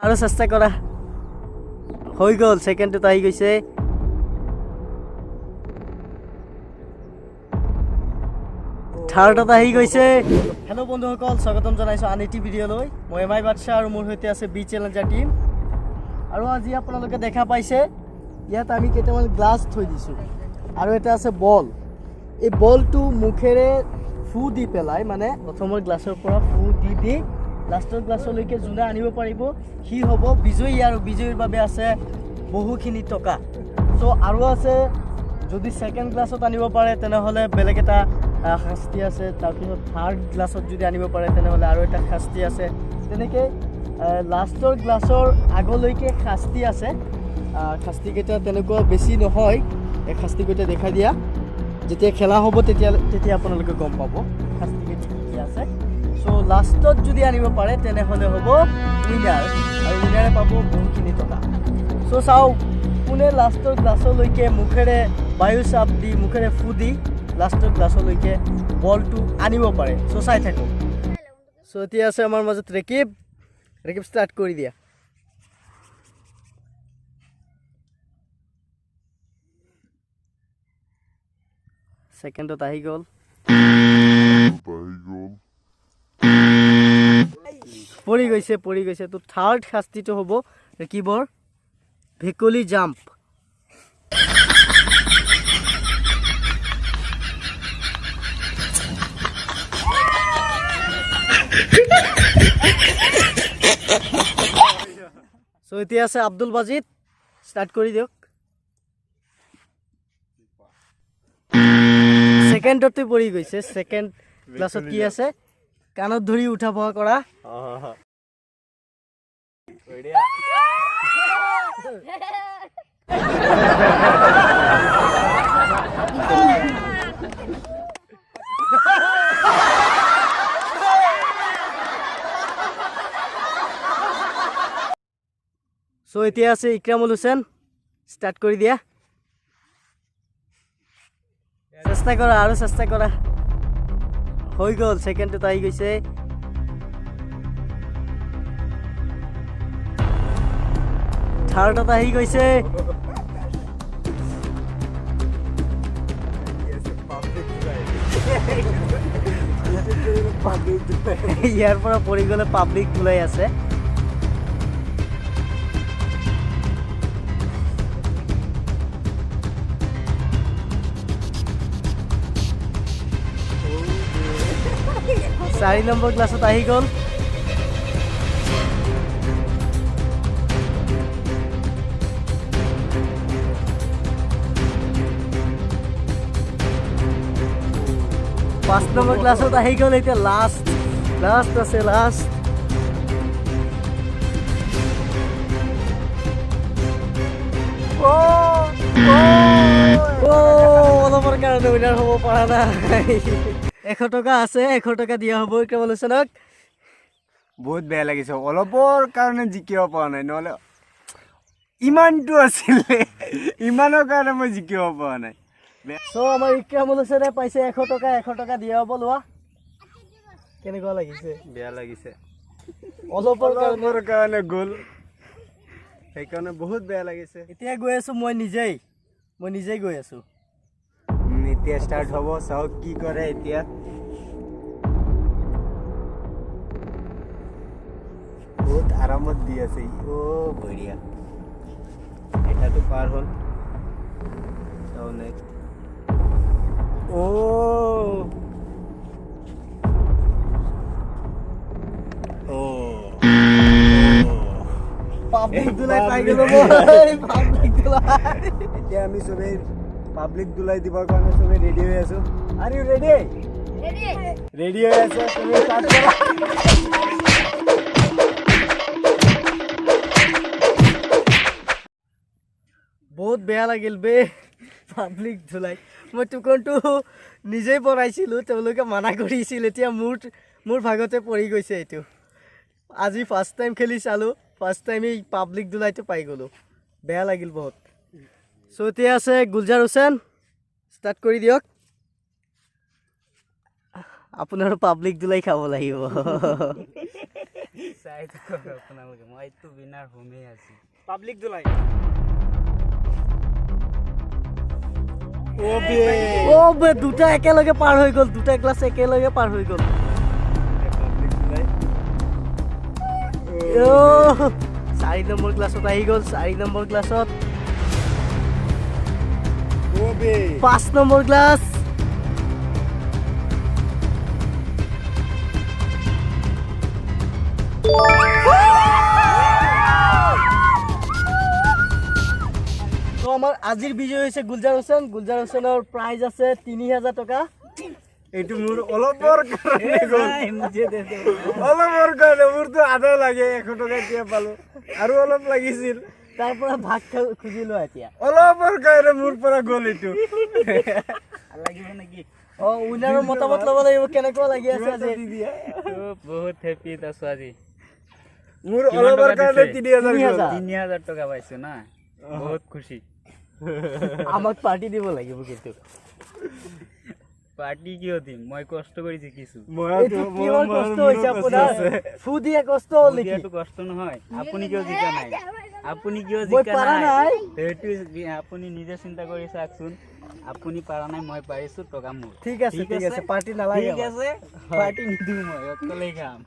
আৰু চেষ্টা কৰা হৈ গ'ল সেকেন্ডত আহি গৈছে থাৰ্ডত আহি গৈছে হেল্ল' বন্ধুসকল স্বাগতম জনাইছো আন এটি ভিডিঅ'লৈ মই এমআই বাদশা আৰু মোৰ হৈতে আছে বি চ্যালেঞ্জাৰ টিম আৰু আজি আপোনালোকে দেখা পাইছে ইয়াত আমি কেইটামান গ্লাছ থৈ দিছো আৰু এটা আছে বল এই বলটো মুখেৰে ফু দি পেলাই মানে প্ৰথমৰ গ্লাছৰ পৰা ফু দি লাষ্টৰ গ্লাছলৈকে জুনা আনিব পাৰিব হি হ'ব বিজয়ী আৰু বিজয়ীৰ বাবে আছে বহুখিনি টকা সো আৰু আছে যদি সেকেন্ড গ্লাছত আনিব পাৰে তেনেহলে বেলেগ এটা শাস্তি আছে তাৰপিছত থাৰ্ড গ্লাছত যদি আনিব পাৰে তেনেহলে আৰু এটা শাস্তি আছে তেনেকৈ লাষ্টৰ গ্লাছৰ আগলৈকে শাস্তি আছে শাস্তিকেইটা তেনেকুৱা বেছি নহয় এই শাস্তিকেইটা দেখাই দিয়া যেতিয়া খেলা হ'ব তেতিয়া আপোনালোকে গম পাব শাস্তিকেইটা কি আছে সো লাষ্টত যদি আনিব পাৰে তেনেহলে হ'ব উইনাৰ আৰু উইনাৰে পাব বহুখিনি টকা সো চাও কোনে লাষ্টৰ গ্লাছলৈকে মুখেৰে বায়ু চাপ দি মুখেৰে ফু দি লাষ্টৰ গ্লাছলৈকে বলটো আনিব পাৰে সো চাই থাকো সো এতিয়া আছে আমাৰ মাজত ৰেকিব ষ্টাৰ্ট কৰি দিয়া সেকেন্ডত আহি গ'ল পৰি গৈছে তো থাৰ্ড শাস্তিটো হ'ব ৰেকিবৰ ভেকুলী জাম্প সো এতিয়া আছে আব্দুল বাজিত স্টাৰ্ট কৰি দিয়ক সেকেন্ডতে পৰি গৈছে সেকেন্ড ক্লাছত কি আছে কানত ধৰি উঠা বহা কৰা সো এতিয়া আছে ইকৰামুল হুসেন স্টাৰ্ট কৰি দিয়া চেষ্টা কৰা আৰু চেষ্টা কৰা হৈ গ'ল সেকেন্ডত আহি গৈছে থাৰ্ডত আহি গৈছে ইয়াৰ পৰা পৰি গ'লে পাব্লিক ওলাই আছে চাৰি নম্বৰ ক্লাছত আহি গ'ল পাঁচ নম্বৰ ক্লাছত আহি গ'ল এতিয়া লাষ্ট আছে লাষ্ট অলপৰ কাৰণে উইনাৰ হ'ব পৰা নাই 100 টকা আছে 100 টকা দিয়া হ'ব ইকৰামুল হুসেনক বহুত বেয়া লাগিছে অলপৰ কাৰণে জিকিব পৰা নাই নহলে ইমানটো আছিল ইমানৰ কাৰণে মই জিকিব পৰা নাই সো আমাৰ ইকৰামুল হুসেনে পাইছে 100 টকা দিয়া হ'ব লোৱা কেনেকুৱা লাগিছে বেয়া লাগিছে অলপৰ কাৰণে গ'ল সেইকাৰণে বহুত বেয়া লাগিছে এতিয়া গৈ আছো মই নিজেই গৈ আছো এতিয়া স্টার্ট হব চাও কি করে এতিয়া বহুত আরামত দি আছে ও বঢ়িয়া এটা তো পার হল চাও নেক্সট ও পাব্লিক দুলাই পাই গ'লো মই পাব্লিক দুলাই এতিয়া আমি সবে পাব্লিক দুলাই দিবৰ কাৰণে সবে ৰেডি হৈ আছো আৰ ইউ ৰেডি ৰেডি হৈ আছে তুমি স্টাৰ্ট কৰা বহুত বেয়া লাগিল বে পাব্লিক দুলাই মই টুকনটো নিজেই বনাইছিলো তেওঁলোকে মানা কৰিছিল এতিয়া মোৰ ভাগতে পৰি গৈছে এইটো আজি ফার্স্ট টাইম খেলি চালো ফার্স্ট টাইম এই পাব্লিক দুলাইটো পাই গ'লো বেয়া লাগিল বহুত সো এতিয়া আছে গুলজাৰ হুসেন স্টাৰ্ট কৰি দিয়ক আপোনাৰো পাব্লিক দুলাই খাব লাগিব চাই থাকক আপোনালোকে মইতো বিনাৰ হোমেই আছি পাব্লিক দুলাই ও বে দুটা একেলগে পাৰ হৈ গ'ল দুটা ক্লাছ একেলগে পাৰ হৈ গ'ল পাব্লিক দুলাই ও 4 নম্বৰ ক্লাছত আহি গ'ল 4 নম্বৰ ক্লাছত ও বে 5 নম্বৰ ক্লাছ তো আমাৰ আজিৰ বিজয় হৈছে গুলজাৰ হুছেইনৰ প্ৰাইজ আছে 3000 টকা এইটো মোৰ অলপৰ কাৰণে গ'ল অলপৰ কাৰণে মোৰতো আধা লাগে 100 টকা দিয়া পালো আৰু অলপ লাগিছিল তাৰ পৰা ভাগ খুজিলো এতিয়া অলপৰ কাৰণে মোৰ পৰা গ'ল এইটো লাগিব নেকি অ উইনাৰৰ মতামত ল'ব লাগিব কেনেকুৱা লাগি আছে আজি বহুত হেপি আছো আজি মোৰ অলপৰ কাৰণে 3000 টকা পাইছো না বহুত খুশি আমাক পাৰ্টি দিব লাগিব কিন্তু পাৰ্টি কিয় দিম মই কষ্ট কৰি শিকিছো এইটো কিমান কষ্ট হৈছে আপোনাৰ ফুদিয়া কষ্ট হ'ল নেকি এইটো কষ্ট নহয় আপুনি কিয় জিকা নাই আপুনি কিয় মই জিকা পাৰা নাই নাই এইটো আপুনি নিজে চিন্তা কৰি চাওকচোন আপুনি পাৰা নাই মই পাৰিছো টকা মোৰ ঠিক আছে পাৰ্টি নালাগে ঠিক আছে পাৰ্টি নিদিওঁ মই অকলে খাম